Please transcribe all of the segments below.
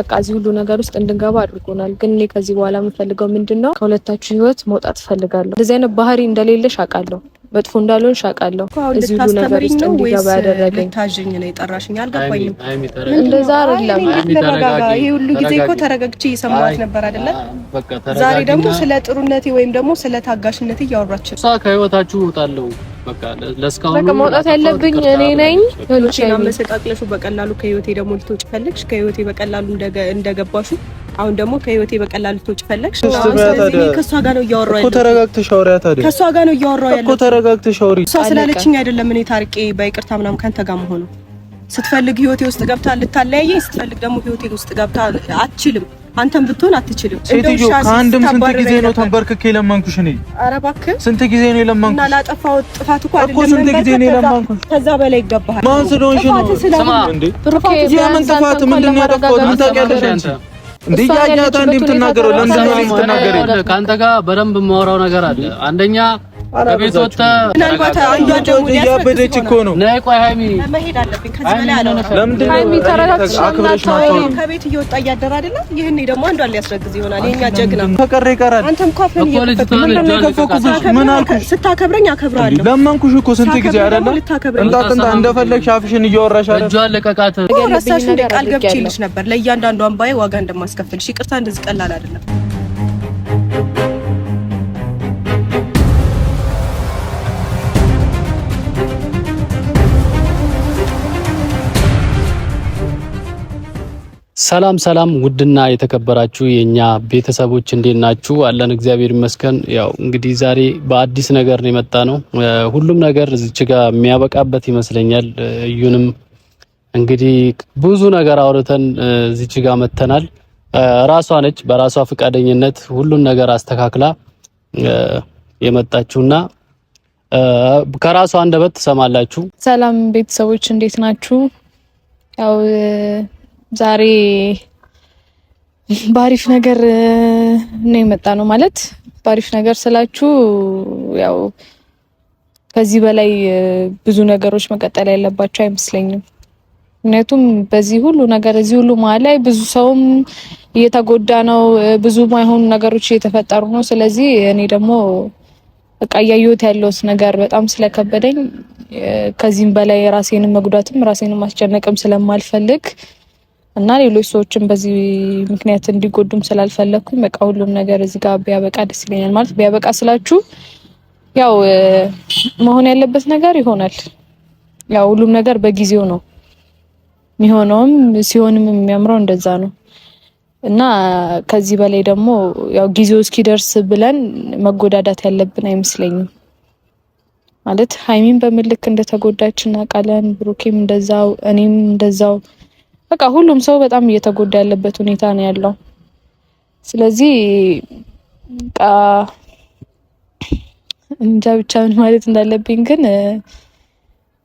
በቃ እዚህ ሁሉ ነገር ውስጥ እንድንገባ አድርጎናል። ግን እኔ ከዚህ በኋላ የምፈልገው ምንድነው ከሁለታችሁ ህይወት መውጣት ፈልጋለሁ። እንደዚህ አይነት ባህሪ እንደሌለሽ አውቃለሁ፣ መጥፎ እንዳልሆንሽ አውቃለሁ። እዚህ ሁሉ ነገር ውስጥ እንዲገባ ያደረገኝ ታጅኝ ነው የጠራሽኝ? አልገባኝም። እንደዛ አይደለም። ተረጋጋ። ይሄ ሁሉ ጊዜ እኮ ተረጋግቼ እየሰማሁት ነበር አይደለ? ዛሬ ደግሞ ስለ ጥሩነቴ ወይም ደግሞ ስለ ታጋሽነቴ እያወራች ነው። ከህይወታችሁ እወጣለሁ በቃ ለስካሁን በቃ መውጣት ያለብኝ እኔ ነኝ። ሆልቼና መሰጣቅለሹ በቀላሉ ከህይወቴ ደግሞ ልትወጪ ፈለግሽ። ከህይወቴ በቀላሉ እንደገባሹ አሁን ደግሞ ከህይወቴ በቀላሉ ልትወጪ ፈለግሽ። ስለዚህ ከሷ ጋር ነው እያወራሁ ያለው እኮ። ተረጋግተሽ አውሪ። ታዲያ ከሷ ጋር ነው እያወራሁ ያለው እኮ። ተረጋግተሽ አውሪ። እሷ ስላለችኝ አይደለም እኔ ታርቄ በይቅርታ ምናምን ካንተ ጋር መሆኑ። ስትፈልግ ህይወቴ ውስጥ ገብታ ልታለያየኝ፣ ስትፈልግ ደግሞ ህይወቴ ውስጥ ገብታ አትችልም። አንተም ብትሆን አትችልም። ሴትዮ ከአንድም ስንት ጊዜ ነው ተንበርክኬ ለማንኩሽ? እኔ ኧረ እባክህ ስንት ጊዜ ነው ለማንኩሽ? እና ላጠፋው ጥፋት እኮ አይደለም ስንት ጊዜ ነው ለማንኩሽ? ከዛ በላይ ይገባሃል። ማን ስለሆንሽ ነው? ስማ ብሩኬ የምን ጥፋት ምንድን ነው ያጠፋሁት? ምን ታውቂያለሽ አንቺ? እንዴ ያያታ እንደምትናገረው ለምንድን ነው የምትናገረው? ካንተ ጋር በደንብ የማወራው ነገር አለ። አንደኛ ከቤት ወጣ ምናልባት አንዷ ደግሞ ያበደች እኮ ነው። ነይ ቆይ ሃይሚ መሄድ አለብኝ። ከዚህ በላይ አለ። ለምንድን ነው ሃይሚ ተረጋግተሽ አክብረሽ ማታወሪ? ከቤት እየወጣ እያደረ አይደለ? ይሄኔ ደግሞ አንዷ ሊያስረግዝ ይሆናል። የኛ ጀግና ፈቀረ ይቀራል። አንተም ኮፈን ምን አልኩሽ? ስታከብረኝ አከብራለሁ። ለማንኩሽ እኮ ስንት ጊዜ አይደለ? እንጣ እንደፈለግሽ አፍሽን እያወራሽ አይደል? እጇን ለቀቃት። ረሳሽ እንደ ቃል ገብቼልሽ ነበር ለእያንዳንዱ አንባዬ ዋጋ እንደማስከፍልሽ። ይቅርታ እንደዚህ ቀላል አይደለም። ሰላም ሰላም፣ ውድና የተከበራችሁ የኛ ቤተሰቦች እንዴት ናችሁ? አለን እግዚአብሔር ይመስገን። ያው እንግዲህ ዛሬ በአዲስ ነገር ነው የመጣ ነው። ሁሉም ነገር እዚች ጋር የሚያበቃበት ይመስለኛል። እዩንም እንግዲህ ብዙ ነገር አውርተን እዚች ጋር መተናል። ራሷ ነች በራሷ ፈቃደኝነት ሁሉን ነገር አስተካክላ የመጣችውና ከራሷ አንደበት ትሰማላችሁ። ሰላም ቤተሰቦች እንዴት ናችሁ? ያው ዛሬ ባሪፍ ነገር ነው የመጣ ነው። ማለት ባሪፍ ነገር ስላችሁ ያው ከዚህ በላይ ብዙ ነገሮች መቀጠል ያለባቸው አይመስለኝም። ምክንያቱም በዚህ ሁሉ ነገር እዚህ ሁሉ መሀል ላይ ብዙ ሰውም እየተጎዳ ነው፣ ብዙ ማይሆኑ ነገሮች እየተፈጠሩ ነው። ስለዚህ እኔ ደግሞ በቃ እያየሁት ያለውስ ነገር በጣም ስለከበደኝ ከዚህም በላይ ራሴንም መጉዳትም ራሴንም ማስጨነቅም ስለማልፈልግ እና ሌሎች ሰዎችን በዚህ ምክንያት እንዲጎዱም ስላልፈለኩኝ በቃ ሁሉም ነገር እዚህ ጋር ቢያበቃ ደስ ይለኛል። ማለት ቢያበቃ ስላችሁ ያው መሆን ያለበት ነገር ይሆናል። ያው ሁሉም ነገር በጊዜው ነው የሚሆነውም ሲሆንም የሚያምረው እንደዛ ነው። እና ከዚህ በላይ ደግሞ ያው ጊዜው እስኪደርስ ብለን መጎዳዳት ያለብን አይመስለኝም። ማለት ሃይሚን በምልክ እንደተጎዳች እናውቃለን፣ ብሩኬም እንደዛው፣ እኔም እንደዛው። በቃ ሁሉም ሰው በጣም እየተጎዳ ያለበት ሁኔታ ነው ያለው። ስለዚህ በቃ እንጃ ብቻ ምን ማለት እንዳለብኝ ግን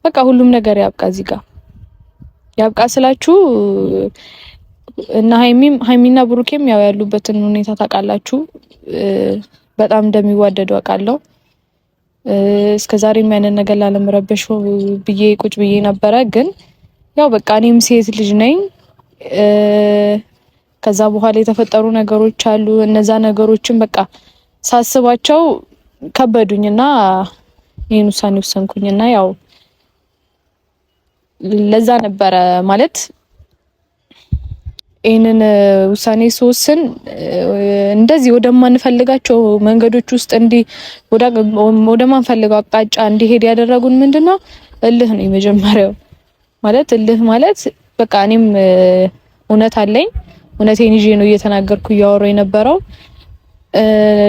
በቃ ሁሉም ነገር ያብቃ፣ እዚህ ጋር ያብቃ ስላችሁ እና ሃይሚና ብሩኬም ያው ያሉበትን ሁኔታ ታውቃላችሁ። በጣም እንደሚዋደዱ አውቃለሁ። እስከዛሬም ያንን ነገር ላለመረበሽ ብዬ ቁጭ ብዬ ነበረ። ግን ያው በቃ እኔም ሴት ልጅ ነኝ። ከዛ በኋላ የተፈጠሩ ነገሮች አሉ። እነዛ ነገሮችን በቃ ሳስባቸው ከበዱኝና ይሄን ውሳኔ ወሰንኩኝና ያው ለዛ ነበረ ማለት ይሄንን ውሳኔ ስወስን እንደዚህ ወደማንፈልጋቸው መንገዶች ውስጥ ወደማንፈልገው አቅጣጫ እንዲሄድ ያደረጉን ምንድነው? እልህ ነው የመጀመሪያው። ማለት እልህ ማለት በቃ እኔም እውነት አለኝ፣ እውነቴን ይዤ ነው እየተናገርኩ እያወራሁ የነበረው።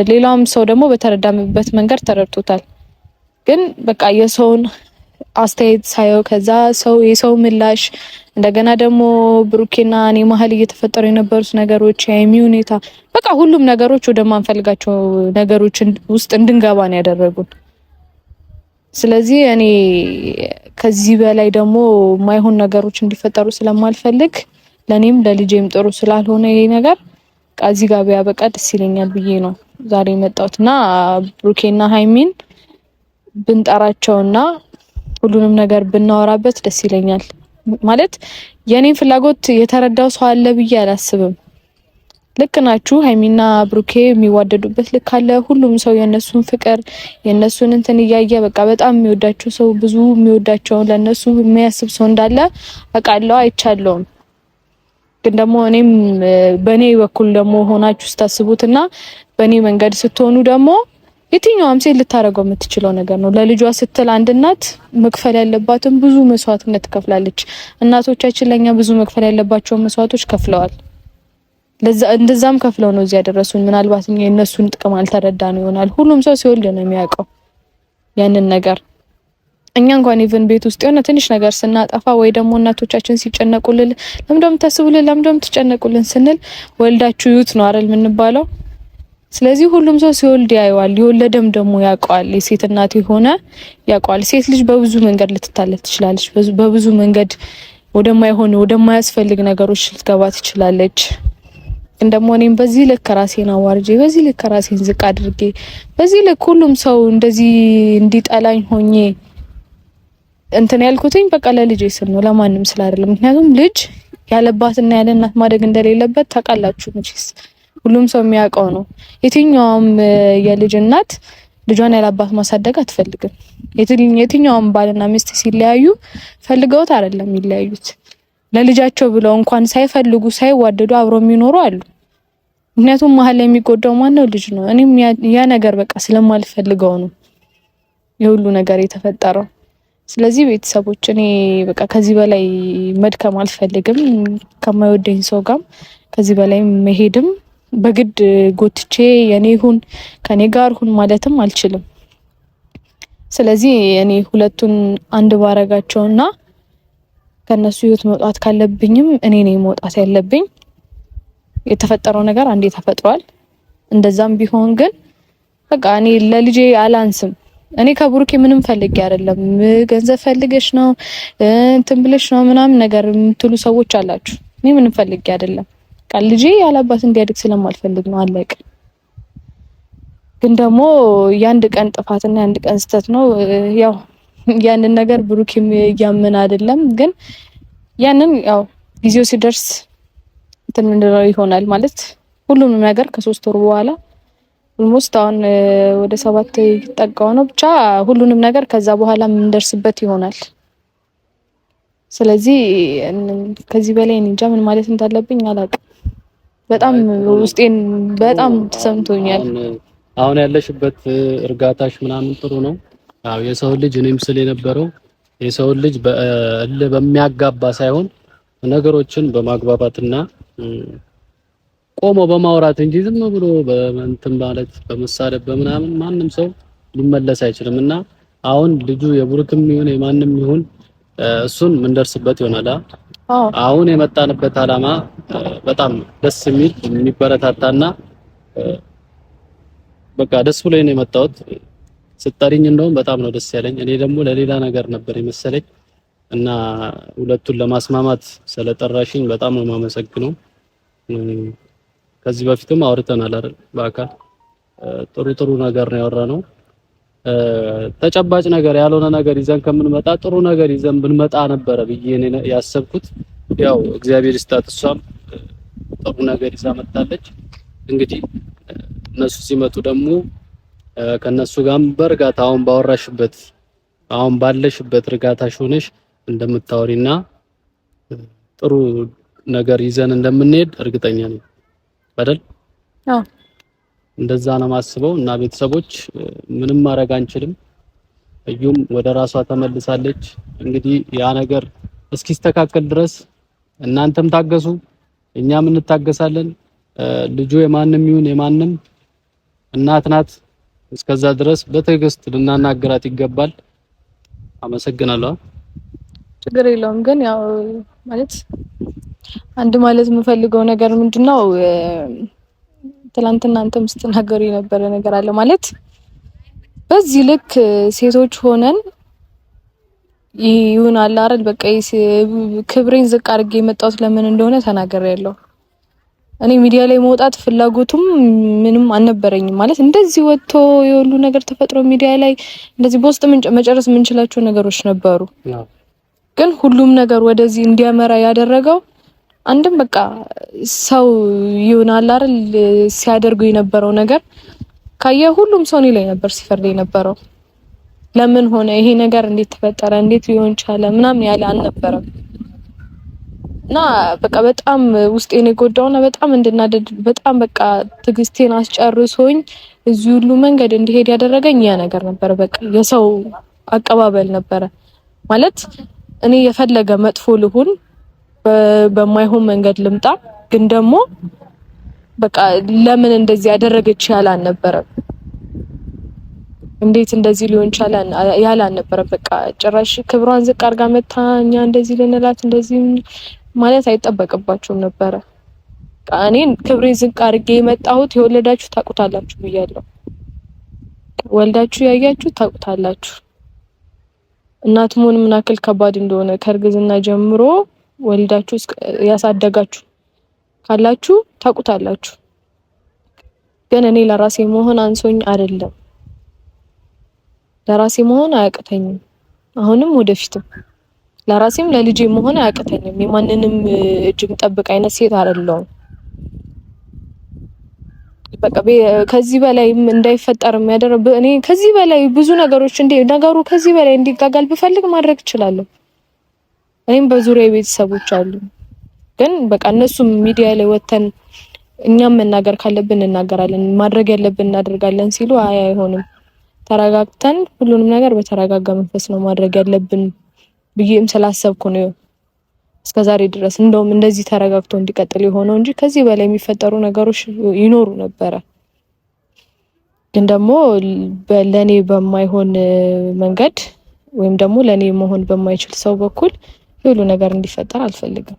ሌላም ሰው ደግሞ በተረዳምበት መንገድ ተረድቶታል። ግን በቃ የሰውን አስተያየት ሳየው ከዛ የሰው ምላሽ እንደገና ደግሞ ብሩኬና እኔ መሀል እየተፈጠሩ የነበሩት ነገሮች የሃይሚ ሁኔታ በቃ ሁሉም ነገሮች ወደማንፈልጋቸው ነገሮች ውስጥ እንድንገባ ነው ያደረጉን። ስለዚህ እኔ ከዚህ በላይ ደግሞ ማይሆን ነገሮች እንዲፈጠሩ ስለማልፈልግ ለኔም ለልጄም ጥሩ ስላልሆነ ይሄ ነገር ከዚህ ጋር ቢያበቃ ደስ ይለኛል ብዬ ነው ዛሬ የመጣሁትና ብሩኬና ሃይሚን ብንጠራቸውና ሁሉንም ነገር ብናወራበት ደስ ይለኛል። ማለት የኔን ፍላጎት የተረዳው ሰው አለ ብዬ አላስብም። ልክ ናችሁ። ሀይሚና ብሩኬ የሚዋደዱበት ልክ አለ። ሁሉም ሰው የነሱን ፍቅር የነሱን እንትን እያየ በቃ በጣም የሚወዳቸው ሰው ብዙ የሚወዳቸው ለነሱ የሚያስብ ሰው እንዳለ አውቃለሁ፣ አይቻለሁም። ግን ደግሞ እኔም በኔ በኩል ደግሞ ሆናችሁ ስታስቡትና በኔ መንገድ ስትሆኑ ደግሞ የትኛውም ሴት ልታረገው የምትችለው ነገር ነው። ለልጇ ስትል አንድ እናት መክፈል ያለባትን ብዙ መስዋዕትነት ትከፍላለች። እናቶቻችን ለኛ ብዙ መክፈል ያለባቸው መስዋዕቶች ከፍለዋል። እንደዛም ከፍለው ነው እዚህ ያደረሱን። ምናልባት የእነሱን ጥቅም አልተረዳ ነው ይሆናል። ሁሉም ሰው ሲወልድ ነው የሚያውቀው ያንን ነገር። እኛ እንኳን ኢቭን ቤት ውስጥ የሆነ ትንሽ ነገር ስናጠፋ ወይ ደግሞ እናቶቻችን ሲጨነቁልን ለምንድነው የምታስቡልን ለምንድነው የምትጨነቁልን ስንል ወልዳችሁ ይዩት ነው አይደል የምንባለው። ስለዚህ ሁሉም ሰው ሲወልድ ያየዋል። የወለደም ደግሞ ያውቀዋል። የሴት እናት የሆነ ያውቀዋል። ሴት ልጅ በብዙ መንገድ ልትታለፍ ትችላለች። በብዙ መንገድ ወደማያስፈልግ ነገሮች ልትገባ ትችላለች። ግን ደግሞ እኔም በዚህ ልክ ራሴን አዋርጄ በዚህ ልክ ራሴን ዝቅ አድርጌ በዚህ ልክ ሁሉም ሰው እንደዚህ እንዲጠላኝ ሆኜ እንትን ያልኩትኝ በቃ ለልጄ ስል ነው፣ ለማንም ስለ አይደለም። ምክንያቱም ልጅ ያለባትና ያለ እናት ማደግ እንደሌለበት ታውቃላችሁ መቼስ ሁሉም ሰው የሚያውቀው ነው። የትኛውም የልጅ እናት ልጇን ያለባት ማሳደግ አትፈልግም። የትኛውም ባልና ሚስት ሲለያዩ ፈልገውት አይደለም የሚለያዩት። ለልጃቸው ብለው እንኳን ሳይፈልጉ ሳይዋደዱ አብረው የሚኖሩ አሉ። ምክንያቱም መሀል ላይ የሚጎዳው ማነው? ልጅ ነው። እኔም ያ ነገር በቃ ስለማልፈልገው ነው የሁሉ ነገር የተፈጠረው። ስለዚህ ቤተሰቦች እኔ በቃ ከዚህ በላይ መድከም አልፈልግም። ከማይወደኝ ሰው ጋር ከዚህ በላይ መሄድም በግድ ጎትቼ የኔ ይሁን ከኔ ጋር ሁን ማለትም አልችልም። ስለዚህ እኔ ሁለቱን አንድ ባረጋቸውና ከነሱ ህይወት መውጣት ካለብኝም እኔ ነኝ መውጣት ያለብኝ። የተፈጠረው ነገር አንዴ ተፈጥሯል። እንደዛም ቢሆን ግን በቃ እኔ ለልጄ አላንስም። እኔ ከብሩኬ ምንም ፈልጌ አይደለም። ገንዘብ ፈልገሽ ነው እንትን ብለሽ ነው ምናምን ነገር የምትሉ ሰዎች አላችሁ። እኔ ምንም ፈልጌ አይደለም። ቃል ልጄ ያላባት እንዲያድግ ስለማልፈልግ ነው። አለቀ። ግን ደግሞ የአንድ ቀን ጥፋትና የአንድ ቀን ስህተት ነው። ያው ያንን ነገር ብሩኬም ያመን አይደለም። ግን ያንን ያው ጊዜው ሲደርስ እንትን ምንድነው ይሆናል ማለት ሁሉንም ነገር ከ3 ወር በኋላ ኦልሞስት አሁን ወደ 7 ይጠጋው ነው። ብቻ ሁሉንም ነገር ከዛ በኋላ የምንደርስበት ይሆናል። ስለዚህ ከዚህ በላይ እንጃ ምን ማለት እንዳለብኝ አላውቅም። በጣም ውስጤን በጣም ተሰምቶኛል። አሁን ያለሽበት እርጋታሽ ምናምን ጥሩ ነው። አዎ የሰው ልጅ እኔም ስለ የነበረው የሰው ልጅ በሚያጋባ ሳይሆን ነገሮችን በማግባባትና ቆሞ በማውራት እንጂ ዝም ብሎ በእንትን ማለት በመሳደብ በምናምን ማንም ሰው ሊመለስ አይችልምና አሁን ልጁ የብሩክም ይሁን የማንም ይሁን እሱን ምን ደርስበት ይሆናል። አሁን የመጣንበት አላማ በጣም ደስ የሚል የሚበረታታና በቃ ደስ ብሎኝ ነው የመጣሁት። ስጠሪኝ እንደውም በጣም ነው ደስ ያለኝ። እኔ ደግሞ ለሌላ ነገር ነበር የመሰለኝ እና ሁለቱን ለማስማማት ስለጠራሽኝ በጣም ነው የማመሰግነው። ከዚህ በፊትም አውርተናል አይደል? በአካል ጥሩ ነገር ነው ያወራነው። ተጨባጭ ነገር ያልሆነ ነገር ይዘን ከምንመጣ ጥሩ ነገር ይዘን ብንመጣ ነበረ ብዬ እኔ ያሰብኩት። ያው እግዚአብሔር ይስጣት፣ እሷም ጥሩ ነገር ይዛ መጣለች። እንግዲህ እነሱ ሲመጡ ደግሞ ከነሱ ጋርም በእርጋታ አሁን ባለሽበት እርጋታሽ ሆነሽ እንደምታወሪና ጥሩ ነገር ይዘን እንደምንሄድ እርግጠኛ ነኝ አይደል? አዎ እንደዛ ነው የማስበው። እና ቤተሰቦች ምንም ማድረግ አንችልም። እዩም ወደ ራሷ ተመልሳለች። እንግዲህ ያ ነገር እስኪስተካከል ድረስ እናንተም ታገሱ፣ እኛም እንታገሳለን። ልጁ የማንም ይሁን የማንም እናት ናት። እስከዛ ድረስ በትዕግስት ልናናግራት ይገባል። አመሰግናለሁ። ችግር የለውም። ግን ያው ማለት አንድ ማለት የምፈልገው ነገር ምንድነው ትላንትና አንተም ስትናገሩ የነበረ ነገር አለ ማለት በዚህ ልክ ሴቶች ሆነን ይሁናል አይደል? በቃ ክብሬን ዝቅ አድርጌ የመጣሁት ለምን እንደሆነ ተናግሬያለሁ። እኔ ሚዲያ ላይ መውጣት ፍላጎቱም ምንም አልነበረኝም። ማለት እንደዚህ ወጥቶ የሁሉ ነገር ተፈጥሮ ሚዲያ ላይ እንደዚህ በውስጥ መጨረስ የምንችላቸው ነገሮች ነበሩ። ግን ሁሉም ነገር ወደዚህ እንዲያመራ ያደረገው አንድም በቃ ሰው ይሆናል አይደል ሲያደርጉ የነበረው ነገር ካየ ሁሉም ሰው እኔ ላይ ነበር ሲፈርድ የነበረው። ለምን ሆነ ይሄ ነገር እንዴት ተፈጠረ እንዴት ሊሆን ቻለ ምናምን ያለ አልነበረም። እና በቃ በጣም ውስጤን የጎዳውና በጣም እንድናደድ በጣም በቃ ትግስቴን አስጨርሶኝ እዚህ ሁሉ መንገድ እንዲሄድ ያደረገኝ ያ ነገር ነበር። በቃ የሰው አቀባበል ነበረ ማለት እኔ የፈለገ መጥፎ ልሁን በማይሆን መንገድ ልምጣ ግን ደግሞ በቃ ለምን እንደዚህ ያደረገች ያለ አልነበረም። እንዴት እንደዚህ ሊሆን ይችላል ያለ አልነበረም። በቃ ጭራሽ ክብሯን ዝቅ አድርጋ መታኛ እንደዚህ ልንላት እንደዚህ ማለት አይጠበቅባቸውም ነበረ። እኔን ክብሬ ዝቅ አድርጌ የመጣሁት የወለዳችሁ ታውቁታላችሁ ብያለሁ። ወልዳችሁ ያያችሁ ታውቁታላችሁ። እናት መሆን ምን ያክል ከባድ እንደሆነ ከእርግዝና ጀምሮ ወልዳችሁ ያሳደጋችሁ ካላችሁ ታውቁታላችሁ። ግን እኔ ለራሴ መሆን አንሶኝ አይደለም። ለራሴ መሆን አያቅተኝም። አሁንም ወደፊትም ለራሴም ለልጄ መሆን አያቅተኝም። የማንንም እጅ ምጠብቅ አይነት ሴት አይደለሁም። በቃ ከዚህ በላይ እንዳይፈጠር የሚያደርግ እኔ ከዚህ በላይ ብዙ ነገሮች ነገሩ ከዚህ በላይ እንዲጋጋል ብፈልግ ማድረግ እችላለሁ። እኔም በዙሪያ ቤተሰቦች አሉ። ግን በቃ እነሱም ሚዲያ ላይ ወተን እኛም መናገር ካለብን እናገራለን፣ ማድረግ ያለብን እናደርጋለን ሲሉ አይሆንም ተረጋግተን ሁሉንም ነገር በተረጋጋ መንፈስ ነው ማድረግ ያለብን ብዬም ስላሰብኩ ነው እስከዛሬ ድረስ እንደውም እንደዚህ ተረጋግቶ እንዲቀጥል የሆነው እንጂ ከዚህ በላይ የሚፈጠሩ ነገሮች ይኖሩ ነበረ። ግን ደግሞ ለኔ በማይሆን መንገድ ወይም ደግሞ ለኔ መሆን በማይችል ሰው በኩል ሁሉ ነገር እንዲፈጠር አልፈልግም።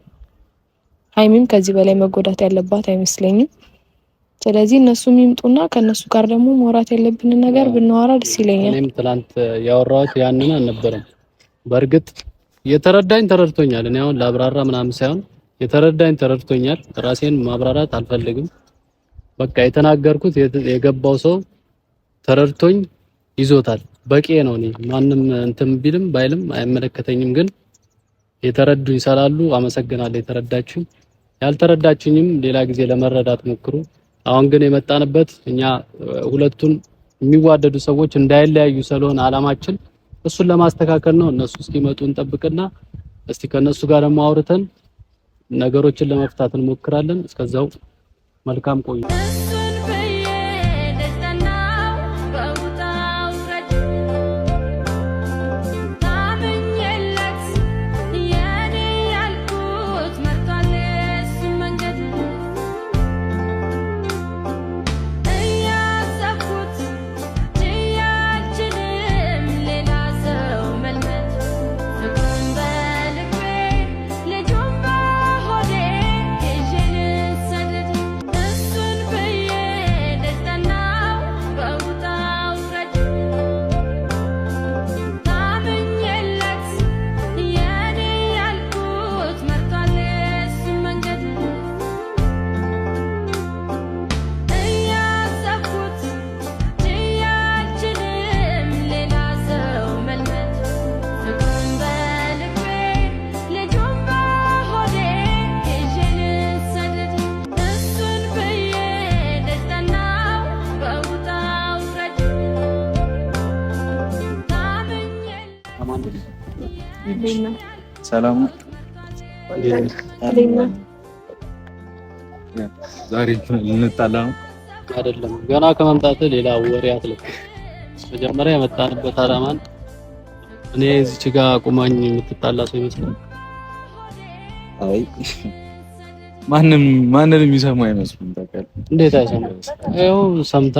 ሀይሚም ከዚህ በላይ መጎዳት ያለባት አይመስለኝም። ስለዚህ እነሱ የሚምጡና ከነሱ ጋር ደግሞ ማውራት ያለብን ነገር ብናወራ ደስ ይለኛል። እኔም ትላንት ያወራሁት ያንን አልነበረም። በእርግጥ የተረዳኝ ተረድቶኛል። እኔ አሁን ላብራራ ምናምን ሳይሆን የተረዳኝ ተረድቶኛል። ራሴን ማብራራት አልፈልግም። በቃ የተናገርኩት የገባው ሰው ተረድቶኝ ይዞታል። በቂ ነው። እኔ ማንም እንትን ቢልም ባይልም አይመለከተኝም። ግን የተረዱኝ ስላሉ አመሰግናለሁ። የተረዳችሁኝ ያልተረዳችሁኝም ሌላ ጊዜ ለመረዳት ሞክሩ። አሁን ግን የመጣንበት እኛ ሁለቱን የሚዋደዱ ሰዎች እንዳይለያዩ ስለሆነ አላማችን እሱን ለማስተካከል ነው። እነሱ እስኪመጡ እንጠብቅና እስቲ ከነሱ ጋር ደግሞ አውርተን ነገሮችን ለመፍታት እንሞክራለን። እስከዛው መልካም ቆዩ። ሰላም ዛሬ ልንጣላ ነው አይደለም። ገና ከመምጣት ሌላ ወሬ አትለቅ። መጀመሪያ የመጣንበት አላማን እኔ እዚች ጋር ቁማኝ የምትጣላ ሰው ይመስላል። አይ ማንንም የሚሰማ አይመስልም። ታውቃለህ እንዴት አይሰማም? ይኸው ሰምታ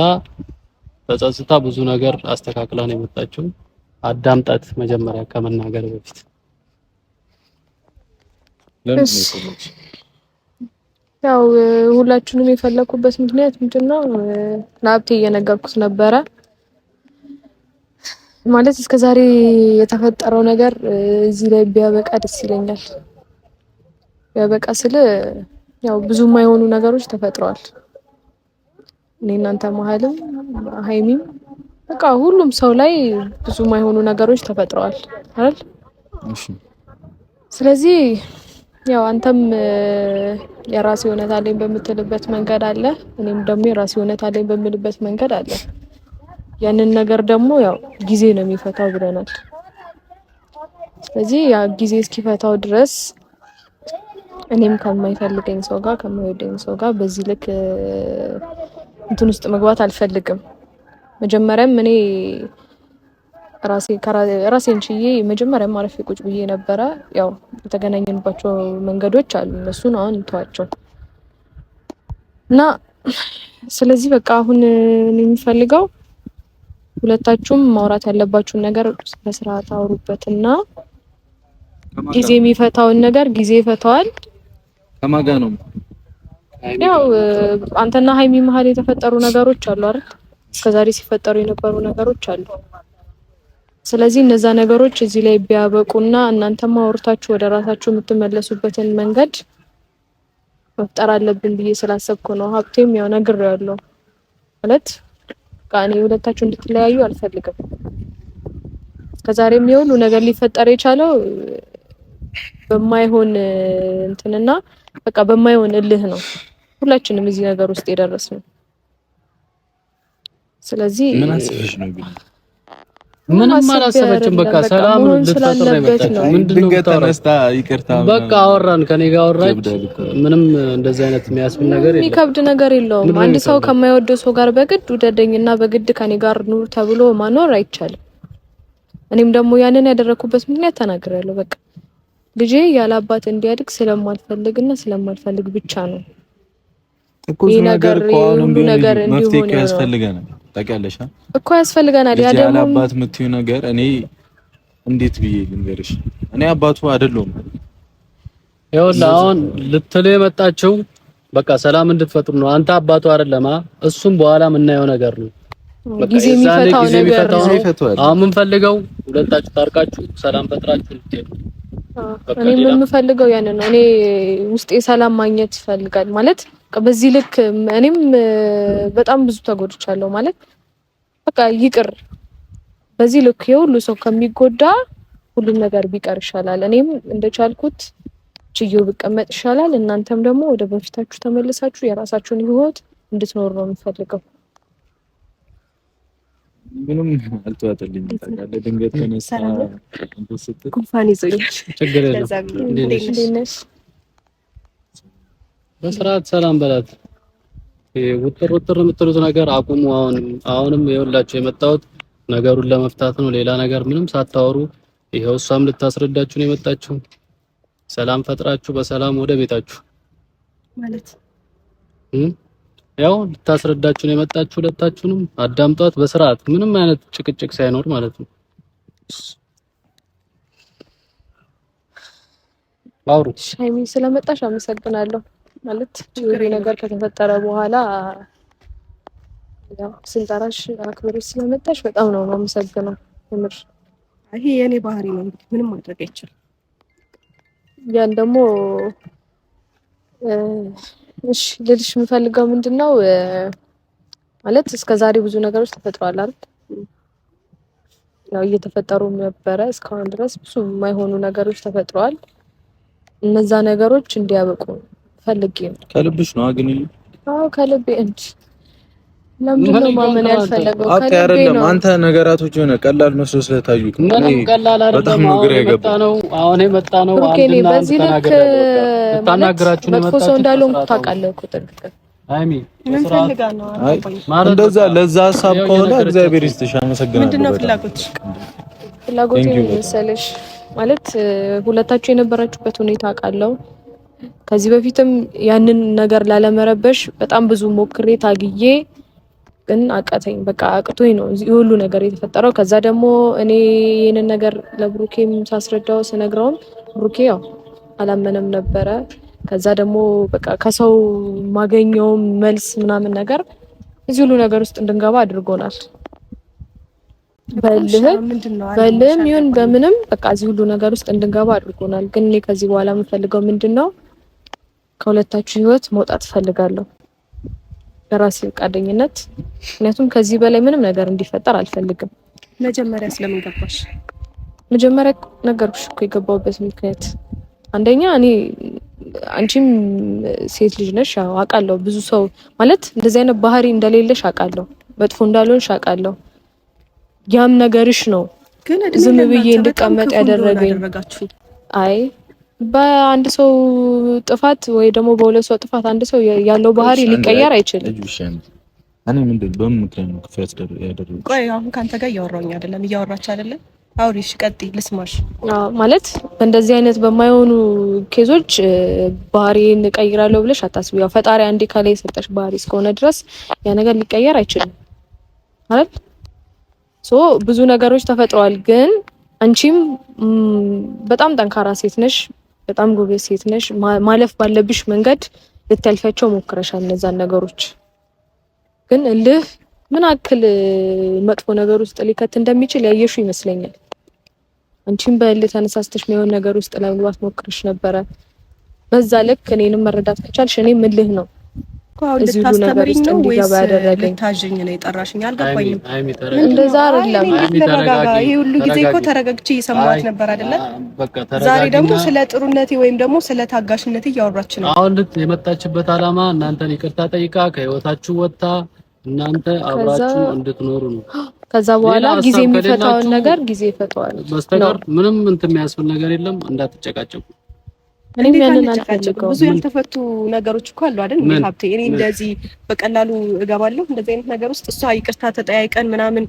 ተጸጽታ ብዙ ነገር አስተካክላ ነው የመጣችው። አዳምጣት መጀመሪያ ከመናገር በፊት። ያው ሁላችንም የፈለኩበት ምክንያት ምንድነው? ለሀብቴ እየነገርኩት ነበረ ማለት እስከዛሬ የተፈጠረው ነገር እዚህ ላይ ቢያበቃ ደስ ይለኛል። ቢያበቃ ስለ ያው ብዙ የማይሆኑ ነገሮች ተፈጥረዋል። እኔ እናንተ መሀልም ሀይሚም በቃ ሁሉም ሰው ላይ ብዙ የማይሆኑ ነገሮች ተፈጥረዋል አይደል? እሺ ስለዚህ ያው አንተም የራሴ እውነት አለኝ በምትልበት መንገድ አለ፣ እኔም ደግሞ የራሴ እውነት አለኝ በምልበት መንገድ አለ። ያንን ነገር ደግሞ ያው ጊዜ ነው የሚፈታው ብለናል። ስለዚህ ያ ጊዜ እስኪፈታው ድረስ እኔም ከማይፈልገኝ ሰው ጋር ከማይወደኝ ሰው ጋር በዚህ ልክ እንትን ውስጥ መግባት አልፈልግም። መጀመሪያም እኔ ራሴን ችዬ መጀመሪያም አረፌ ቁጭ ብዬ ነበረ። ያው የተገናኘንባቸው መንገዶች አሉ፣ እነሱን አሁን እንተዋቸው እና ስለዚህ በቃ አሁን እኔ የምፈልገው ሁለታችሁም ማውራት ያለባችሁን ነገር በስርዓት አውሩበትና ጊዜ የሚፈታውን ነገር ጊዜ ይፈታዋል። ከማጋ ነው ያው አንተና ሀይሚ መሀል የተፈጠሩ ነገሮች አሉ አይደል? እስከዛሬ ሲፈጠሩ የነበሩ ነገሮች አሉ። ስለዚህ እነዛ ነገሮች እዚህ ላይ ቢያበቁና እናንተም አውርታችሁ ወደ ራሳችሁ የምትመለሱበትን መንገድ መፍጠር አለብን ብዬ ስላሰብኩ ነው። ሀብቴም ያው ነግሬዋለሁ ማለት ቃኔ ሁለታችሁ እንድትለያዩ አልፈልግም። እስከዛሬም የሁሉ ነገር ሊፈጠር የቻለው በማይሆን እንትንና በቃ በማይሆን እልህ ነው ሁላችንም እዚህ ነገር ውስጥ የደረስነው። ስለዚህ ምን አስበሽ ነው ግን? ምንም አላሰበችም። በቃ ሰላም ልትፈጥር ነው የመጣችው። ምንድነው ተነስታ ይቅርታ በቃ አወራን፣ ከኔ ጋር አወራች። ምንም እንደዚህ አይነት የሚያስብል ነገር የለም፣ የሚከብድ ነገር የለውም። አንድ ሰው ከማይወደው ሰው ጋር በግድ ውደደኝና በግድ ከኔ ጋር ኑር ተብሎ ማኖር አይቻልም። እኔም ደግሞ ያንን ያደረኩበት ምክንያት ተናግሬያለሁ። በቃ ልጄ ያለ አባት እንዲያድግ ስለማልፈልግና ስለማልፈልግ ብቻ ነው ይሄ ነገር ሁሉ ነገር እንዲሆን ያስፈልገናል። ታውቂያለሽ እኮ ያስፈልገናል። ያ ደግሞ አባት የምትይው ነገር እኔ እንዴት ብዬ ልንገርሽ? እኔ አባቱ አይደለሁም። ይኸውልህ አሁን ልትለው የመጣችው በቃ ሰላም እንድትፈጥሩ ነው። አንተ አባቱ አይደለማ፣ እሱም በኋላ የምናየው ነገር ነው። ጊዜ የሚፈታው ነገር ነው። አሁን የምንፈልገው ሁለታችሁ ታርቃችሁ ሰላም ፈጥራችሁ ልትሄዱ። እኔ የምፈልገው ያንን ነው። እኔ ውስጤ ሰላም ማግኘት ይፈልጋል ማለት በዚህ ልክ እኔም በጣም ብዙ ተጎድቻለሁ ማለት በቃ ይቅር። በዚህ ልክ የሁሉ ሰው ከሚጎዳ ሁሉም ነገር ቢቀር ይሻላል። እኔም እንደቻልኩት ችዬው ብቀመጥ ይሻላል። እናንተም ደግሞ ወደ በፊታችሁ ተመልሳችሁ የራሳችሁን ህይወት እንድትኖሩ ነው የምፈልገው። ምንም አልተዋጠልኝ ታውቃለህ። ድንገት ተነሳ ጉንፋን ይዞኛል። ችግር የለም። በስርዓት ሰላም በላት። ውጥር የምትሉት ነገር አቁሙ። አሁንም ይኸውላችሁ የመጣሁት ነገሩን ለመፍታት ነው። ሌላ ነገር ምንም ሳታወሩ ይሄው እሷም ልታስረዳችሁ ነው የመጣችሁ። ሰላም ፈጥራችሁ በሰላም ወደ ቤታችሁ ማለት ያው ልታስረዳችሁ ነው የመጣችሁ። ሁለታችሁንም አዳምጧት በስርዓት ምንም አይነት ጭቅጭቅ ሳይኖር ማለት ነው። አውሩ። ሻይሚ ስለመጣሽ አመሰግናለሁ። ማለት ይሄ ነገር ከተፈጠረ በኋላ ያው ስንጠራሽ አክብረሽ ስለመጣሽ በጣም ነው የማመሰግነው። ምር ይሄ የኔ ባህሪ ነው፣ እንግዲህ ምንም ማድረግ አይቻልም። ያን ደግሞ እሺ ልልሽ የምፈልገው ምንድነው ማለት እስከዛሬ ብዙ ነገሮች ተፈጥረዋል አይደል? ያው እየተፈጠሩም ነበረ እስካሁን ድረስ ብዙ የማይሆኑ ነገሮች ተፈጥረዋል። እነዛ ነገሮች እንዲያበቁ ፈልጌ ነው። ከልብሽ ነው አግኝ? አዎ ከልቤ እንጂ ለምን ነው ማመን ያልፈለገው? ከልቤ ነው። አንተ ነገራቶች ሆነ ቀላል መስሎ ስለታዩክ ምንም ቀላል አይደለም። አሁን የመጣ ነው አንድና አንድ ተናግራችሁ ነው የመጣችው። ሰው እንዳለው ታውቃለህ እኮ ጠንቅቀህ ሃይሚ እንደዛ ለዛ ሐሳብ ከሆነ እግዚአብሔር ይስጥሽ፣ አመሰግናለሁ። ምንድነው ፍላጎትሽ? ፍላጎቴ መሰለሽ ማለት ሁለታችሁ የነበራችሁበት ሁኔታ አውቃለሁ። ከዚህ በፊትም ያንን ነገር ላለመረበሽ በጣም ብዙ ሞክሬ ታግዬ ግን አቃተኝ። በቃ አቅቶኝ ነው እዚህ ሁሉ ነገር የተፈጠረው። ከዛ ደግሞ እኔ ይሄንን ነገር ለብሩኬም ሳስረዳው ስነግረውም ብሩኬ ያው አላመነም ነበረ። ከዛ ደግሞ በቃ ከሰው ማገኘው መልስ ምናምን ነገር እዚህ ሁሉ ነገር ውስጥ እንድንገባ አድርጎናል። በልህም ይሁን በምንም በቃ እዚህ ሁሉ ነገር ውስጥ እንድንገባ አድርጎናል። ግን እኔ ከዚህ በኋላ የምፈልገው ምንድነው ከሁለታችሁ ህይወት መውጣት ፈልጋለሁ በራሴ ፈቃደኝነት። ምክንያቱም ከዚህ በላይ ምንም ነገር እንዲፈጠር አልፈልግም። መጀመሪያ ስለምን ገባሽ? መጀመሪያ ነገርኩሽ እኮ የገባሁበት ምክንያት አንደኛ እኔ አንቺም ሴት ልጅ ነሽ አውቃለሁ። ብዙ ሰው ማለት እንደዚህ አይነት ባህሪ እንደሌለሽ አውቃለሁ። መጥፎ እንዳልሆንሽ አውቃለሁ። ያም ነገርሽ ነው ግን ዝም ብዬ እንድቀመጥ ያደረገኝ። አይ በአንድ ሰው ጥፋት ወይ ደግሞ በሁለት ሰው ጥፋት አንድ ሰው ያለው ባህሪ ሊቀየር አይችልም። እኔ ምንድን በምን ምክንያት ነው ክፍያት ያደረገው? ቆይ አሁን ካንተ ጋር እያወራሁኝ አይደለም፣ እያወራች አይደለም። አውሪሽ ቀጥይ ልስማሽ። ማለት በእንደዚህ አይነት በማይሆኑ ኬዞች ባህሪን እቀይራለሁ ብለሽ አታስቢ። ያው ፈጣሪ አንዴ ካለ የሰጠሽ ባህሪ እስከሆነ ድረስ ያ ነገር ሊቀየር አይችልም አይደል? ብዙ ነገሮች ተፈጥረዋል። ግን አንቺም በጣም ጠንካራ ሴት ነሽ፣ በጣም ጎበዝ ሴት ነሽ። ማለፍ ባለብሽ መንገድ ልታልፊያቸው ሞክረሻል እነዛን ነገሮች። ግን እልህ ምን አክል መጥፎ ነገር ውስጥ ሊከት እንደሚችል ያየሹ ይመስለኛል። አንቺም በእልህ ተነሳስተሽ የሚሆን ነገር ውስጥ ለመግባት ሞክረሽ ነበረ። በዛ ልክ እኔንም መረዳት ከቻልሽ እኔም እልህ ነው እዚህ ሁሉ ነገር ውስጥ እንዲገባ ያደረገኝ። ልታዥኝ ነው የጠራሽኝ? አልገባኝም። እንደዛ አይደለም። ይሄ ሁሉ ጊዜ እኮ ተረጋግቼ እየሰማሁት ነበር አይደለ? ዛሬ ደግሞ ስለ ጥሩነቴ ወይም ደግሞ ስለ ታጋሽነቴ እያወራች ነው። አሁን የመጣችበት አላማ እናንተን ይቅርታ ጠይቃ ከህይወታችሁ ወጥታ እናንተ አብራችሁ እንድትኖሩ ነው። ከዛ በኋላ ጊዜ የሚፈታውን ነገር ጊዜ ይፈታዋል። በስተቀር ምንም እንትን የሚያስብል ነገር የለም። እንዳትጨቃጨቁ። እኔም ያንን አልፈልግም። ብዙ ያልተፈቱ ነገሮች እኮ አሉ አይደል? ምን ሀብቴ እኔ እንደዚህ በቀላሉ እገባለሁ እንደዚህ አይነት ነገር ውስጥ? እሷ ይቅርታ ተጠያይቀን ምናምን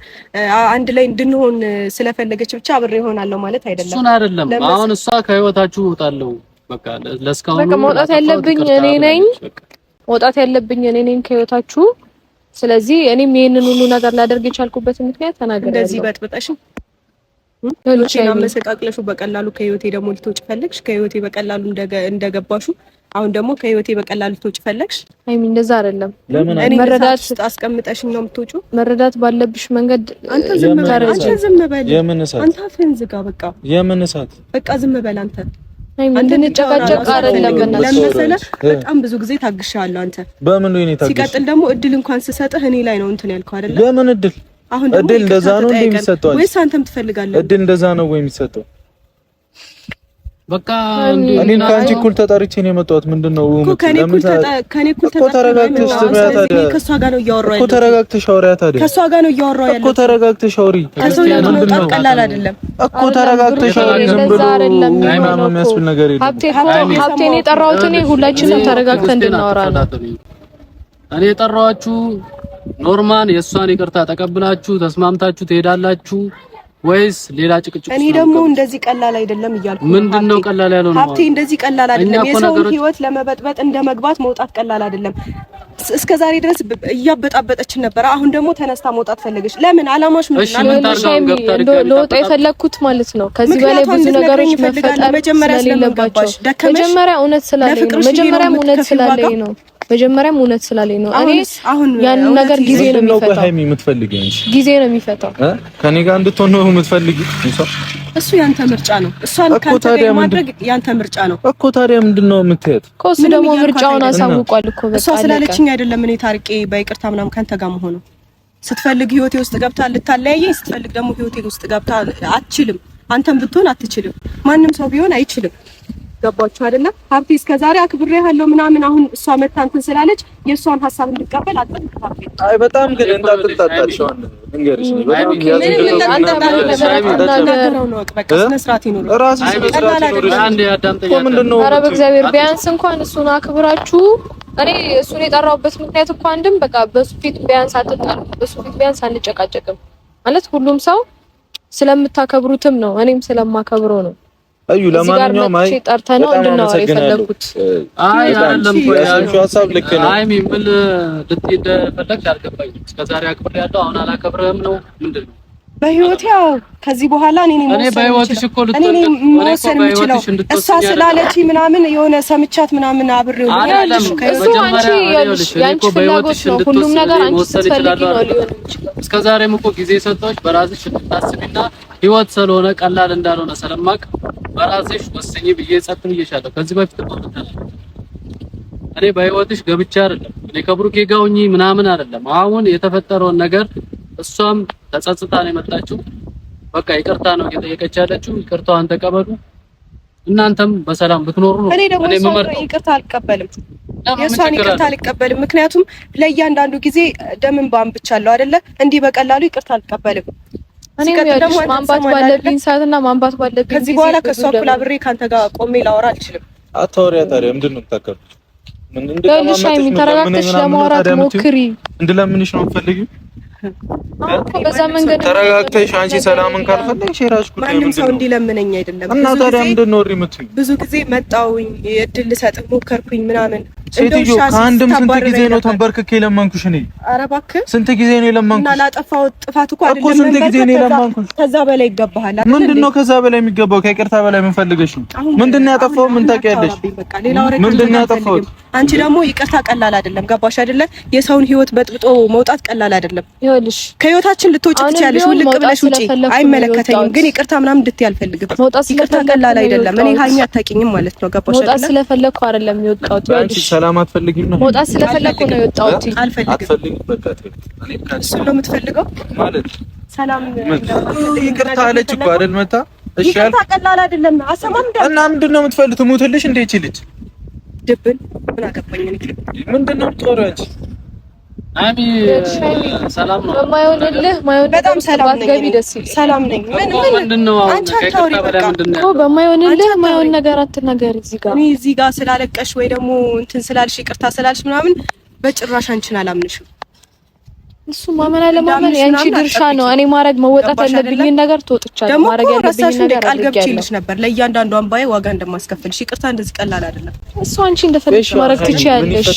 አንድ ላይ እንድንሆን ስለፈለገች ብቻ አብሬ እሆናለሁ ማለት አይደለም። እሱን አይደለም። አሁን እሷ ከህይወታችሁ እወጣለሁ በቃ ለስካሁን በቃ መውጣት ያለብኝ እኔ ነኝ። መውጣት ያለብኝ እኔ ነኝ ከህይወታችሁ። ስለዚህ እኔም ይሄንን ሁሉ ነገር ላደርግ የቻልኩበት ምክንያት ተናገራለሁ። እንደዚህ በጥብጠሽ አመሰቃቅለሹ በቀላሉ ከህይወቴ ደግሞ ልትወጪ ፈለግሽ። ከህይወቴ በቀላሉ እንደገባሹ አሁን ደግሞ ከህይወቴ በቀላሉ ልትወጪ ፈለግሽ። አይሚ እንደዛ አይደለም። እኔ መረዳት አስቀምጠሽኝ ነው የምትወጪው። መረዳት ባለብሽ መንገድ አንተ ዝም በል። የምን እሳት? አንተ አፍህን ዝጋ። በቃ የምን እሳት? በቃ ዝም በል አንተ። እንድንጨቃጨቅ አይደለም። ለምሳሌ በጣም ብዙ ጊዜ ታግሻለሁ። አንተ በምን ነው ታግሽ? ሲቀጥል ደግሞ እድል እንኳን ስሰጥህ እኔ ላይ ነው እንትን ያልከው አይደል? በምን እድል? አሁን እድል እንደዛ ነው እንደሚሰጠው ወይስ አንተም ትፈልጋለህ? እድል እንደዛ ነው ወይ የሚሰጠው? በቃ እኔን ከአንቺ እኩል ተጣርቼ ነው የመጣሁት። ምንድነው ከኔ እኩል ተጣርቼ ከሷ ጋር ነው እያወራሁ ያለሁት እኮ። ተረጋግተሽ አውሪያ ታዲያ። ከሷ ጋር ነው እያወራሁ ያለሁት እኮ። ተረጋግተሽ አውሪ። ከሰው መውጣት ቀላል አይደለም እኮ። ተረጋግተሽ አውሪ። ዝም ብሎ ምናምን የሚያስብል ነገር የለም። ሀብቴን የጠራሁት እኔ ሁላችንም ተረጋግተን እንድናወራ ነው። እኔ የጠራኋችሁ ኖርማን የእሷን ይቅርታ ተቀብላችሁ ተስማምታችሁ ትሄዳላችሁ ወይስ ሌላ ጭቅጭቅ? እኔ ደግሞ እንደዚህ ቀላል አይደለም እያልኩ ነው። ምንድነው ቀላል ያለው ነው? ሀብቴ እንደዚህ ቀላል አይደለም። የሰውን ህይወት ለመበጥበጥ እንደመግባት መውጣት ቀላል አይደለም። እስከዛሬ ድረስ እያበጣበጠችን ነበር። አሁን ደግሞ ተነስታ መውጣት ፈለገች። ለምን? አላማሽ ምንድነው? ለወጣ የፈለኩት ማለት ነው። ከዚህ በላይ ብዙ ነገሮች መፈጠር ስለሌለባቸው መጀመሪያ እውነት ስላለኝ ነው። መጀመሪያም እውነት ስላለኝ ነው። እኔ ያን ነገር ጊዜ ነው የሚፈታው። ሃይሚ የምትፈልጊው ጊዜ ነው የሚፈታው። ከኔ ጋር እንድትሆን ነው የምትፈልጊው? እሱ ያንተ ምርጫ ነው። እሷን ካንተ ጋር ማድረግ ያንተ ምርጫ ነው እኮ። ታዲያ ምንድነው የምትሄድ? እሱ ደግሞ ምርጫውን አሳውቋል እኮ። በቃ እሷ ስላለችኝ አይደለም እኔ ታርቄ በይቅርታ ምናምን ካንተ ጋር መሆኑ። ስትፈልግ ህይወቴ ውስጥ ገብታ ልታለያየኝ፣ ስትፈልግ ደግሞ ህይወቴ ውስጥ ገብታ አትችልም። አንተም ብትሆን አትችልም። ማንም ሰው ቢሆን አይችልም። ገባችሁ አይደለ? ሀብቴ እስከዛሬ አክብሬሃለሁ ምናምን፣ አሁን እሷ መታ እንትን ስላለች የእሷን ሀሳብ እንድቀበል አጥተን። አይ በጣም ግን እንዳትጣጣሽ እንግዲህ በጣም ኧረ በእግዚአብሔር ቢያንስ እንኳን እሱን አክብራችሁ። እኔ እሱን የጠራሁበት ምክንያት እኮ አንድም በቃ በሱ ፊት ቢያንስ አትጣሉ፣ በሱ ፊት ቢያንስ አንጨቃጨቅም ማለት ሁሉም ሰው ስለምታከብሩትም ነው፣ እኔም ስለማከብረው ነው። አዩ ለማንኛውም አይ ጠርተነው እንድናወራ የፈለኩት አይደለም እኮ ያልሽው ሀሳብ ልክ ነው። አይ ምን ልትይ እንደፈለግሽ አልገባኝም። እስከዛሬ አክብሬያለሁ አሁን አላከብርህም ነው ምንድነው? በህይወቴ እኔ በህይወትሽ እኮ መወሰን የምችለው እሷ ስላለች ምናምን የሆነ ሰምቻት ምናምን አብሬው ያንቺ ፍላጎት ነው። ሁሉም ነገር አንቺ ስትፈልጊ ነው ሊሆን የሚችለው። እስከዛሬም እኮ ጊዜ ሰጠሁሽ በራስሽ እንድታስቢና ህይወት ስለሆነ ቀላል እንዳልሆነ ስለማቅ በራስሽ ወስኚ ብዬ ጸጥ ብዬሻለሁ። ከዚህ በፊት እኔ በህይወትሽ ገብቻ አይደለም እኔ ከብሩኬ ጋር ሆኜ ምናምን አይደለም። አሁን የተፈጠረውን ነገር እሷም ተጸጽታ ነው የመጣችው። በቃ ይቅርታ ነው እየጠየቀች ያለችው። ይቅርታዋን ተቀበሉ። እናንተም በሰላም ብትኖሩ ነው። እኔ ደግሞ ይቅርታ አልቀበልም። የሷን ይቅርታ አልቀበልም። ምክንያቱም ለእያንዳንዱ ጊዜ ደምን ባንብቻለሁ አይደለ? እንዲህ በቀላሉ ይቅርታ አልቀበልም። እኔ ደግሞ ማንባት ባለብኝ ሰዓትና ማንባት ባለብኝ ከዚህ በኋላ ከሷ እኩል አብሬ ካንተ ጋር ቆሜ ላወራ አልችልም። አታወሪያ ታዲያ ምንድን ነው የምታከብሪው? ምን እንደማመጣሽ ተረጋግተሽ ለማውራት ሞክሪ። እንድለምንሽ ነው የምትፈልጊው? በዛ መንገድ ተረጋግተሽ አንቺ ሰላምን ካልፈለግሽ የራስሽ ጉዳይ። ማንም ሰው እንዲለምነኝ አይደለም። እና ታዲያ ምንድን ነው የምትይው? ብዙ ጊዜ መጣሁኝ እድል ልሰጥህ ሞከርኩኝ ምናምን። ሴትዮ ከአንድም ስንት ጊዜ ነው ተንበርክኬ ለመንኩሽ? እኔ ኧረ እባክህ ስንት ጊዜ ነው የለመንኩሽ? እና ላጠፋው ጥፋት እኮ አይደለም ስንት ጊዜ ነው የለመንኩሽ? ከዛ በላይ ይገባሃል። ምንድነው ከዛ በላይ የሚገባው? ከይቅርታ በላይ ምን ፈልገሽ ነው? ምንድነው ያጠፋው? ምን ታውቂያለሽ? ምንድነው ያጠፋው? አንቺ ደግሞ ይቅርታ ቀላል አይደለም። ገባሽ አይደለ? የሰውን ህይወት በጥብጦ መውጣት ቀላል አይደለም። ይኸውልሽ ከህይወታችን ልትወጪ ትችያለሽ። ውልቅ ብለሽ ውጪ፣ አይመለከተኝም። ግን ይቅርታ ምናምን እንድትይ አልፈልግም። ይቅርታ ቀላል አይደለም። እኔ ሀይሚ አታውቂኝም ማለት ነው። ገባሽ አይደለ? መውጣት ስለፈለኩ አይደለም የወጣሁት። አንቺ ሰላም አትፈልጊም ነው? መውጣት ስለፈለኩ ነው የወጣሁት። አትፈልጊም። በቃ እሱ ነው የምትፈልገው ማለት ሰላም። ይቅርታ አለች እኮ አይደል? መታ እሺ፣ ይቅርታ ቀላል አይደለም። አሰማም እና ምንድነው የምትፈልጊው? ትሞትልሽ እንደ ይቺ ልጅ ድብን ምን አገባኝ እኔ። ምንድነው የምትወሪው አንቺ? አሚ ሰላም ነው። በማይሆንልህ በጣም ሰላም ነኝ። ደስ ይላል። ሰላም ነኝ። ምንድነው አንቺ አታውሪ። በቃ እኮ በማይሆንልህ ማይሆን ነገር አትናገር። እዚህ ጋር እኔ እዚህ ጋር ስላለቀሽ ወይ ደግሞ እንትን ስላልሽ ይቅርታ ስላልሽ ምናምን በጭራሽ አንቺን አላምንሽም። እሱ ማመን አለማመን ያንቺ ድርሻ ነው። እኔ ማድረግ መወጣት ያለብኝን ነገር ተወጥቻለሁ። ማድረግ ያለብኝን ነገር ቃል ገብቼልሽ ነበር ለእያንዳንዱ አንባዬ ዋጋ እንደማስከፍልሽ። ይቅርታ እንደዚህ ቀላል አይደለም። እሱ አንቺ እንደፈለግሽ ማድረግ ትችያለሽ።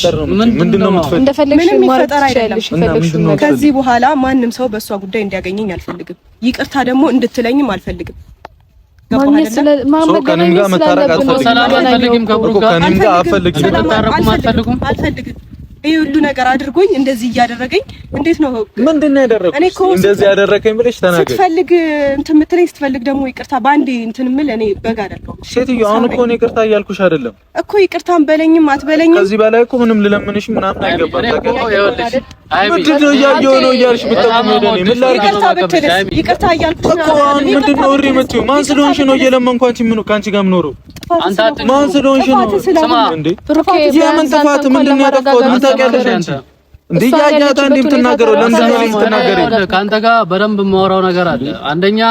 ምንድነው የምትፈልጊው? እንደፈለግሽ ማድረግ ትችያለሽ። ከዚህ በኋላ ማንም ሰው በእሷ ጉዳይ እንዲያገኘኝ አልፈልግም። ይቅርታ ደግሞ እንድትለኝም አልፈልግም። አልፈልግም። ይሄ ሁሉ ነገር አድርጎኝ እንደዚህ እያደረገኝ እንዴት ነው? ምንድነው ያደረኩኝ? እንደዚህ ያደረከኝ ብለሽ ተናገር። ስትፈልግ እንትን የምትለኝ ስትፈልግ ደግሞ ይቅርታ ባንዴ እንትን የምል እኔ በጋ አይደለሁም። ሴትዮ አሁን እኮ ነው ይቅርታ እያልኩሽ አይደለም እኮ። ይቅርታም በለኝም አትበለኝም ከዚህ በላይ እኮ ምንም ልለምንሽ ምናምን አይገባም። ምንድነው እያየሁ ነው እያልሽ ብትጠቁም ሄደ ነው ምን ላድርግ? ይቅርታ ብትልስ ይቅርታ እያልኩሽ እኮ አሁን ምንድነው እሪ የምትይው? ማን ስለሆንሽ ነው እየለመንኩ አንቺ ምን ካንቺ ጋር የምኖረው? ማን ስለሆንሽ ነው? ስማ እንዴ የምን ጥፋት ምንድነው ያጠፋሁት? ምን ታውቂያለሽ አንቺ? እንዴ ያያታ እንዴ የምትናገረው ለምንድን ነው የምትናገረው? ካንተ ጋር በደንብ የማወራው ነገር አለ። አንደኛ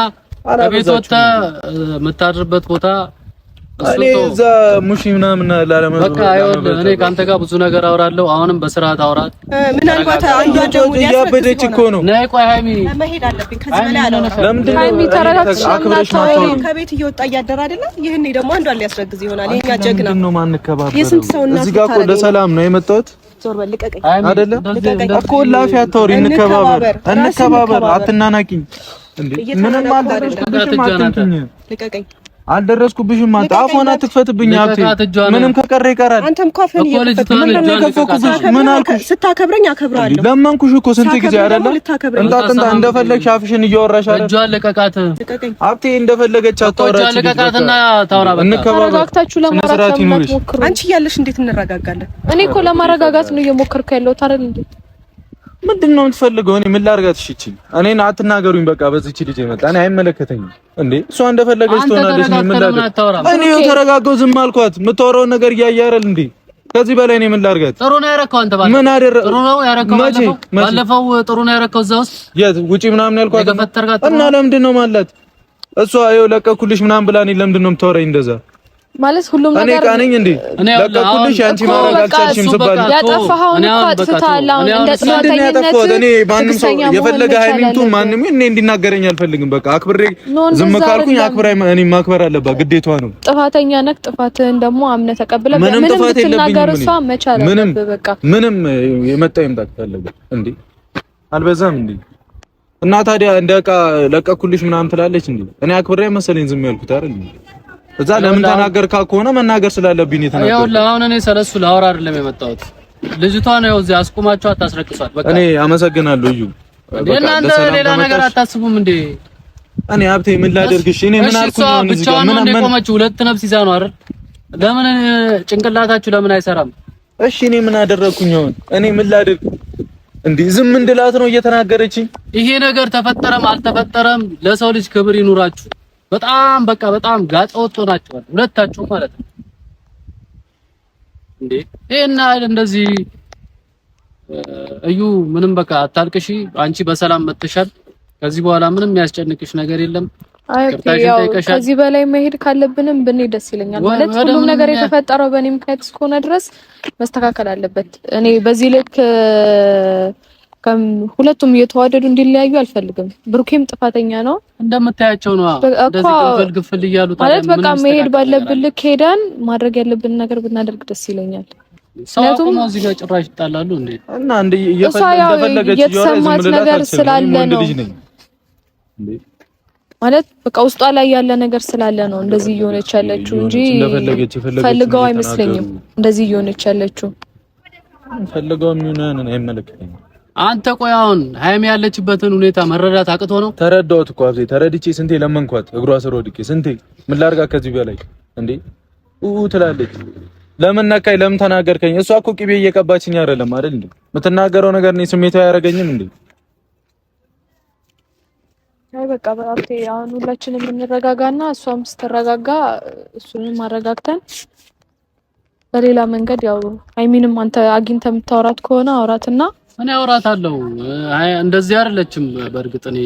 ከቤት ወጥተህ የምታድርበት ቦታ እኔ እዛ ሙሽ ምናምን ላለመኖር በቃ አይወልም። እኔ ካንተ ጋር ብዙ ነገር አወራለሁ። አሁንም በስርዓት አውራት። ምናልባት አንዷ ደግሞ ያበደች እኮ ነው። ነይ ቆይ ሃይሚ መሄድ አለብኝ። ከዚህ በላይ አላወራም። ለምንድን ነው ሃይሚ ተረጋግተሽ ከቤት እየወጣ እያደረ አይደለ? ይሄኔ ደግሞ አንዷን ሊያስረግዝ ይሆናል። የኛ ጀግና ምንድን ነው ማንከባበረው? የስንት ሰው እናት እዚህ ጋር እኮ ለሰላም ነው የመጣሁት። ዞር በል ልቀቀኝ። አይደለ እኮ ላፊ አታውሪ። እንከባበር፣ አትናናቂኝ። እንዴ ምንም አልደረስኩብሽም፣ አትንኪኝ። ልቀቀኝ። አልደረስኩብሽም። አፋን አትክፈትብኝ። አብቴ ምንም ከቀረ ይቀራል። አንተም ካፈን ምን አልኩሽ? ስታከብረኝ አከብራለሁ። ለመንኩሽ እኮ ስንት ጊዜ አይደለ? እንጣ እንደፈለግሽ አፍሽን እያወራሽ አይደል? እጇን ልቀቃት አብቴ። እንደፈለገች አታወራች። እጇን ልቀቃትና ታውራ። በቃ ተረጋግታችሁ ለማውራት ሞክሩ። አንቺ እያለሽ እንዴት እንረጋጋለን? እኔ እኮ ለማረጋጋት ነው እየሞከርኩ ያለሁት አይደል እንዴ? ምንድነው የምትፈልገው? እኔ ምን ላድርጋት? እሺ እኔን አትናገሩኝ። በቃ በዚህች ልጅ የመጣ እኔ አይመለከተኝም እንዴ? እሷ እንደፈለገች ትሆናለች። ምን ላድርግ? እኔ ተረጋጋው፣ ዝም አልኳት። የምታወራውን ነገር እያየህ አይደል እንዴ? ከዚህ በላይ እኔ ምን ላድርጋት? ጥሩ ነው ያረከው አንተ። ባለፈው ምን አደረገ? ጥሩ ነው ያረከው ባለፈው ጥሩ ነው ያረከው። እዛ ውስጥ የት ውጪ ምናምን ያልኳት እና ለምንድን ነው ማለት እሷ ይኸው ለቀኩልሽ ምናምን ብላ እኔ ለምንድን ነው የምታወራኝ እንደዛ? ማለት ሁሉም ነገር እኔ ቃነኝ እንዴ ለቀኩልሽ አንቺ ማድረግ አልቻልሽም ስባል ያጠፋኸውን እኮ አጥፍተሃል። አሁን እንደ ጥፋተኝነት እኔ ማንም ሰው የፈለገ ሃይሚንቱ ማንም እኔ እንዲናገረኝ አልፈልግም። በቃ አክብሬ ዝም ካልኩኝ አክብራይ እኔ ማክበር አለባት፣ ግዴታዋ ነው። ጥፋተኛ ነህ። ጥፋትህን ደግሞ አምነህ ተቀብለህ ምንም ትናገር እሷ መቻል አለብህ። በቃ ምንም የመጣ ይምጣ ካለበት እንዴ አልበዛም እንዴ? እና ታዲያ እንደ ዕቃ ለቀኩልሽ ምናምን ትላለች እንዴ? እኔ አክብሬ መሰለኝ ዝም ያልኩት አይደል? እዛ ለምን ተናገርካ ከሆነ መናገር ስላለብኝ የተናገርኩት። ይኸውልህ አሁን እኔ ስለሱ ላወራ አይደለም የመጣሁት። ልጅቷን ያው እዚህ አስቁማቸው አታስረክሷት። በቃ እኔ አመሰግናለሁ እዩ። እናንተ ሌላ ነገር አታስቡም እንዴ? እኔ ሀብቴ ምን ላደርግሽ? እኔ ምን አልኩኝ? እዚህ ጋር ምን እንደቆመችው ሁለት ነፍስ ይዛ ነው አይደል? ለምን ጭንቅላታችሁ ለምን አይሰራም? እሺ እኔ ምን አደረኩኝ? አሁን እኔ ምን ላደርግ እንዴ? ዝም እንድላት ነው እየተናገረችኝ። ይሄ ነገር ተፈጠረም አልተፈጠረም ለሰው ልጅ ክብር ይኑራችሁ። በጣም በቃ በጣም ጋጠ ወጥ ናቸዋል ሁለታችሁ ማለት ነው እንዴ እና እንደዚህ እዩ ምንም በቃ አታልቅሺ አንቺ በሰላም መተሻል ከዚህ በኋላ ምንም የሚያስጨንቅሽ ነገር የለም ከዚህ በላይ መሄድ ካለብንም ብንሄድ ደስ ይለኛል ማለት ሁሉም ነገር የተፈጠረው በእኔ ምክንያት እስከሆነ ድረስ መስተካከል አለበት እኔ በዚህ ልክ ሁለቱም እየተዋደዱ እንዲለያዩ አልፈልግም ብሩኬም ጥፋተኛ ነው እንደምታያቸው ነው እንደዚህ ግፍል ይያሉ ማለት በቃ መሄድ ባለብን ልክ ሄደን ማድረግ ያለብን ነገር ብናደርግ ደስ ይለኛል ሰውም እዚህ ጋር ጭራሽ ይጣላሉ እንዴ እና እንደ እየፈለገች የተሰማት ነገር ስላለ ነው ማለት በቃ ውስጧ ላይ ያለ ነገር ስላለ ነው እንደዚህ እየሆነች ያለችው እንጂ ፈልገው አይመስለኝም እንደዚህ እየሆነች ያለችው ፈልገው የሚሆነን አይመለከተኝም አንተ ቆይ አሁን ሃይሚ ያለችበትን ሁኔታ መረዳት አቅቶ ነው ተረዳሁት እኮ አብዜ ተረድቼ ስንቴ ለመንኳት እግሯ ስር ወድቄ ስንቴ ምን ላድርጋ ከዚህ በላይ እንዴ ትላለች ለምን ነካኝ ለምን ተናገርከኝ እሷ እኮ ቅቤ እየቀባችኝ አይደለም አይደል እንዴ የምትናገረው ነገር ነው ስሜታዊ አያረገኝም እንዴ አይ በቃ በአፍቴ አሁን ሁላችንም እንረጋጋና እሷም ስትረጋጋ እሱንም ማረጋግተን በሌላ መንገድ ያው ሃይሚንም አንተ አግኝተህ የምታወራት ከሆነ አውራትና እኔ አውራታለሁ እንደዚህ አይደለችም በእርግጥ እኔ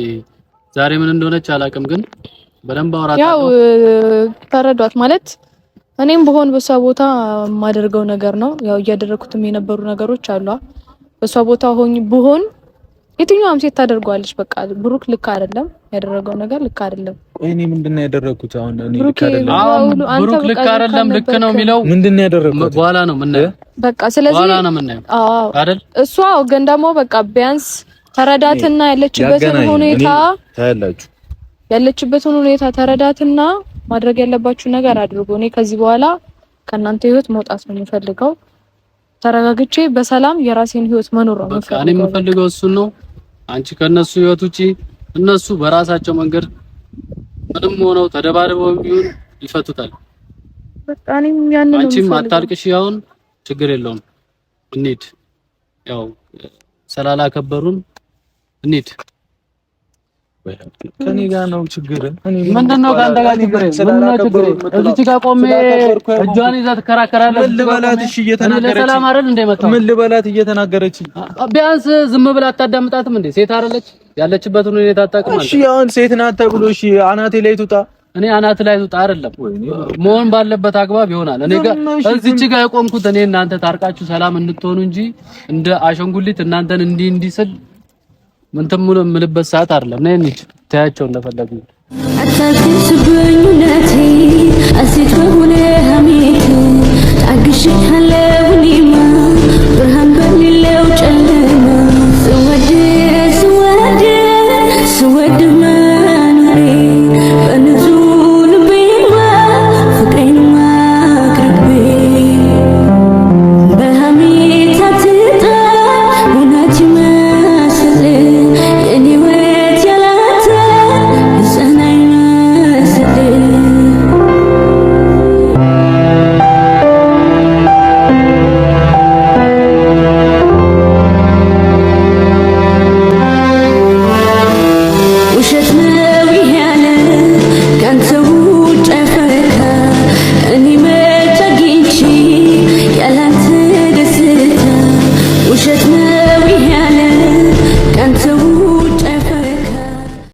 ዛሬ ምን እንደሆነች አላውቅም ግን በደንብ አውራታለሁ ያው ተረዷት ማለት እኔም በሆን በሷ ቦታ ማደርገው ነገር ነው ያው እያደረኩትም የነበሩ ነገሮች አሉ በሷ ቦታ ሆን የትኛውም ሴት ታደርጓለች በቃ ብሩክ ልክ አይደለም ያደረገው ነገር ልክ አይደለም ቆይ እኔ ምንድነው ያደረኩት አሁን እኔ ልክ አይደለም ብሩክ ልክ አይደለም ልክ ነው የሚለው ምንድነው ያደረኩት በኋላ ነው ምናየው በቃ ስለዚህ በኋላ ነው ምናየው አይደል እሷ ግን ደግሞ በቃ ቢያንስ ተረዳትና ያለችበትን ሁኔታ ታያላችሁ ያለችበትን ሁኔታ ተረዳትና ማድረግ ያለባችሁ ነገር አድርጉ እኔ ከዚህ በኋላ ከናንተ ህይወት መውጣት ነው የምፈልገው ተረጋግቼ በሰላም የራሴን ህይወት መኖር ነው የምፈልገው እኔ የምፈልገው እሱ ነው አንቺ ከነሱ ህይወት ውጪ እነሱ በራሳቸው መንገድ ምንም ሆነው ተደባድበው ቢሆን ይፈቱታል በቃ እኔም ያንን ነው አንቺም አታልቅሽ አሁን ችግር የለውም እንሂድ ያው ስላላከበሩን እንሂድ ከኔ ጋር ነው ችግር ምንድነው ካንተ ጋር ችግር እዚህ ጋር ቆሜ እጇን ይዛ ትከራከራለህ ምን ልበላት እሺ እየተናገረች ለሰላም አይደል እንደመጣው ምን ልበላት እየተናገረች ቢያንስ ዝም ብላ አታዳምጣትም እንዴ ሴት አይደለች ያለችበትን ሁኔታ አታውቅም እሺ አሁን ሴት ናት ተብሎ እሺ አናቴ ላይ ትውጣ እኔ አናት ላይ ትውጣ አይደለም መሆን ባለበት አግባብ ይሆናል እኔ ጋር እዚች ጋር የቆምኩት እኔ እናንተ ታርቃችሁ ሰላም እንድትሆኑ እንጂ እንደ አሸንጉሊት እናንተን እንዲስል ምን ተሙሉ ምልበት ሰዓት አይደለም ነኝ እንጂ ታያቸው እንደፈለጉ አታክስ በእውነቴ አሴት ሆነ ሀሜት ታግሽ ካለውኒማ ብርሃን በሌለው